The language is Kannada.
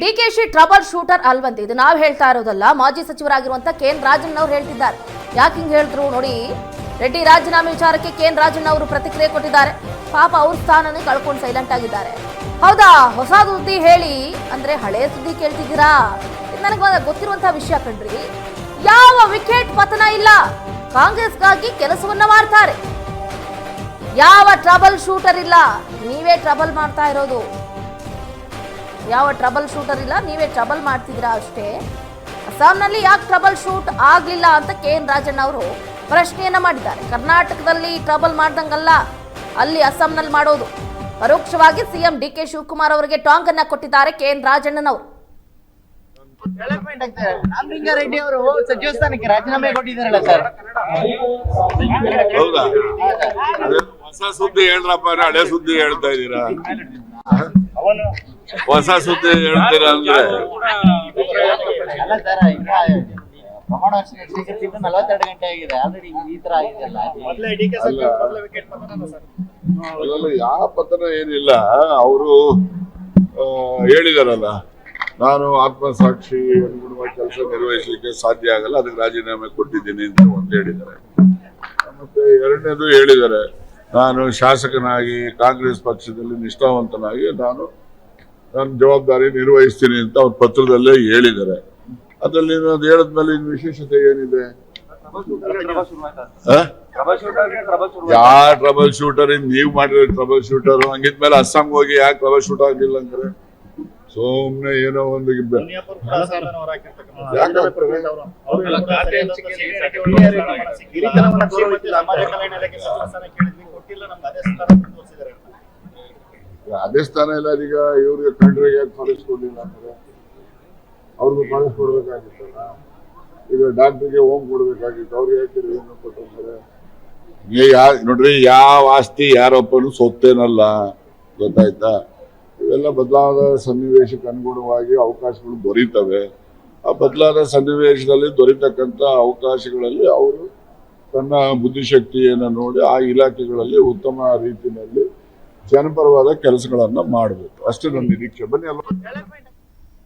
DKShi trouble shooter ಅಲ್ವಂತೆ. ಇದು ನಾವು ಹೇಳ್ತಾ ಇರೋದಲ್ಲ, ಮಾಜಿ ಸಚಿವರಾಗಿರುವಂತ ಕೆಎನ್ ರಾಜಣ್ಣ ಅವರು ಹೇಳ್ತಿದ್ದಾರೆ. ಯಾಕೆ ಹಿಂಗೆ ಹೇಳಿದ್ರು ನೋಡಿ. ರೆಡ್ಡಿ ರಾಜೀನಾಮೆ ವಿಚಾರಕ್ಕೆ ಕೆಎನ್ ರಾಜಣ್ಣ ಅವರು ಪ್ರತಿಕ್ರಿಯೆ ಕೊಟ್ಟಿದ್ದಾರೆ. ಪಾಪ ಅವ್ರ ಸ್ಥಾನನೇ ಕಳ್ಕೊಂಡು ಸೈಲೆಂಟ್ ಆಗಿದ್ದಾರೆ. ಹೌದಾ, ಹೊಸ ಸುದ್ದಿ ಹೇಳಿ ಅಂದ್ರೆ ಹಳೆ ಸುದ್ದಿ ಕೇಳ್ತಿದ್ದೀರಾ? ಇದು ನನಗೆ ಗೊತ್ತಿರುವಂತಹ ವಿಷಯ ಕಣ್ರಿ. ಯಾವ ವಿಕೆಟ್ ಪತನ ಇಲ್ಲ, ಕಾಂಗ್ರೆಸ್ಗಾಗಿ ಕೆಲಸವನ್ನ ಮಾಡ್ತಾರೆ. ಯಾವ ಟ್ರಬಲ್ ಶೂಟರ್ ಇಲ್ಲ, ನೀವೇ ಟ್ರಬಲ್ ಮಾಡ್ತಾ ಇರೋದು. ಯಾವ ಟ್ರಬಲ್ ಶೂಟರ್ ಇಲ್ಲ, ನೀವೇ ಟ್ರಬಲ್ ಮಾಡ್ತಿದ್ದೀರಾ ಅಷ್ಟೇ. ಅಸ್ಸಾಂನಲ್ಲಿ ಯಾಕೆ ಟ್ರಬಲ್ ಶೂಟ್ ಆಗ್ಲಿಲ್ಲ ಅಂತ ಕೆಎನ್ ರಾಜಣ್ಣ ಅವರು ಪ್ರಶ್ನೆಯನ್ನ ಮಾಡಿದ್ದಾರೆ. ಕರ್ನಾಟಕದಲ್ಲಿ ಟ್ರಬಲ್ ಮಾಡ್ದಂಗಲ್ಲ ಅಲ್ಲಿ ಅಸ್ಸಾಂನಲ್ಲಿ ಮಾಡೋದು. ಪರೋಕ್ಷವಾಗಿ ಸಿಎಂ ಡಿಕೆ ಶಿವಕುಮಾರ್ ಅವರಿಗೆ ಟಾಂಗ್ ಅನ್ನ ಕೊಟ್ಟಿದ್ದಾರೆ ಕೆಎನ್ ರಾಜಣ್ಣನವರು. ರೆಡ್ಡಿ ಅವರು ಸಚಿವ ಸ್ಥಾನಕ್ಕೆ ರಾಜೀನಾಮೆ ಕೊಟ್ಟಿದ್ದಾರಲ್ಲ ಸರ್. ಹೌದಾ? ಹೊಸ ಸುದ್ದಿ ಹೇಳ್ರಪ್ಪ, ಹಳೆ ಸುದ್ದಿ ಹೇಳ್ತಾ ಇದ್ದೀರಾ? ಹೊಸ ಸುದ್ದಿ ಹೇಳ್ತೀರಾ ಅಂದ್ರೆ ಅಲ್ಲ ಸರ್, ಈಗ ಪ್ರಮಾಣ ವಚನ ಸ್ವೀಕರಿಸಿದ್ದು 42 ಗಂಟೆ ಆಗಿದೆ. ಆಲ್ರೆಡಿ ಈ ತರ ಆಗಿದೆಲ್ಲ. ಯಾವ ಪತನ ಏನಿಲ್ಲ. ಅವರು ಹೇಳಿದಾರಲ್ಲ, ನಾನು ಆತ್ಮಸಾಕ್ಷಿ ಅನುಗುಣವಾಗಿ ಕೆಲಸ ನಿರ್ವಹಿಸಲಿಕ್ಕೆ ಸಾಧ್ಯ ಆಗಲ್ಲ, ಅದಕ್ಕೆ ರಾಜೀನಾಮೆ ಕೊಟ್ಟಿದ್ದೀನಿ ಅಂತ ಒಂದು ಹೇಳಿದ್ದಾರೆ. ಮತ್ತೆ ಎರಡನೇದು ಹೇಳಿದ್ದಾರೆ, ನಾನು ಶಾಸಕನಾಗಿ ಕಾಂಗ್ರೆಸ್ ಪಕ್ಷದಲ್ಲಿ ನಿಷ್ಠಾವಂತನಾಗಿ ನಾನು ನನ್ನ ಜವಾಬ್ದಾರಿ ನಿರ್ವಹಿಸ್ತೀನಿ ಅಂತ ಅವ್ರ ಪತ್ರದಲ್ಲೇ ಹೇಳಿದ್ದಾರೆ. ಅದ್ರಲ್ಲಿ ಅದು ಹೇಳಿದ್ಮೇಲೆ ಇನ್ನು ವಿಶೇಷತೆ ಏನಿದೆ? ಯಾವ ಟ್ರಬಲ್ ಶೂಟರ್ ನೀವು ಮಾಡಿರೋ ಟ್ರಬಲ್ ಶೂಟರ್? ಹಂಗಿದ್ಮೇಲೆ ಅಸ್ಸಾಂಗೆ ಹೋಗಿ ಯಾಕೆ ಟ್ರಬಲ್ ಶೂಟ್ ಆಗ್ಲಿಲ್ಲ ಅಂದ್ರೆ ಸುಮ್ನೆ ಏನೋ ಒಂದು ಅದೇ ಸ್ಥಾನ ಇಲ್ಲ. ಈಗ ಇವ್ರಿಗೆ ಕಂಡ್ರಿಗೆ ಯಾಕೆ ಕಳಿಸ್ಕೊಡ್ಲಿಲ್ಲ ಅಂದ್ರೆ ಅವ್ರಿಗೂ ಕಳಿಸ್ಕೊಡ್ಬೇಕಾಗಿತ್ತಲ್ಲ. ಈಗ ಡಾಕ್ಟರ್ಗೆ ಹೋಮ್ ಕೊಡ್ಬೇಕಾಗಿತ್ತು, ಅವ್ರಿಗೆ ಯಾಕೆ ಏನು ಕೊಟ್ಟಿರ್ತಾರೆ? ನೋಡ್ರಿ, ಯಾವ ಆಸ್ತಿ ಯಾರೊಬ್ಬನು ಸೊತ್ತೇನಲ್ಲ, ಗೊತ್ತಾಯ್ತಾ? ಇವೆಲ್ಲ ಬದಲಾದ ಸನ್ನಿವೇಶಕ್ಕೆ ಅನುಗುಣವಾಗಿ ಅವಕಾಶಗಳು ದೊರೀತವೆ. ಆ ಬದಲಾದ ಸನ್ನಿವೇಶದಲ್ಲಿ ದೊರೀತಕ್ಕಂಥ ಅವಕಾಶಗಳಲ್ಲಿ ಅವರು ತನ್ನ ಬುದ್ಧಿಶಕ್ತಿಯನ್ನು ನೋಡಿ ಆ ಇಲಾಖೆಗಳಲ್ಲಿ ಉತ್ತಮ ರೀತಿಯಲ್ಲಿ ಜನಪರವಾದ ಕೆಲಸಗಳನ್ನ ಮಾಡಬೇಕು. ಅಷ್ಟೇ ನನ್ನ ನಿರೀಕ್ಷೆ. ಬನ್ನಿ ಅಲ್ಲ.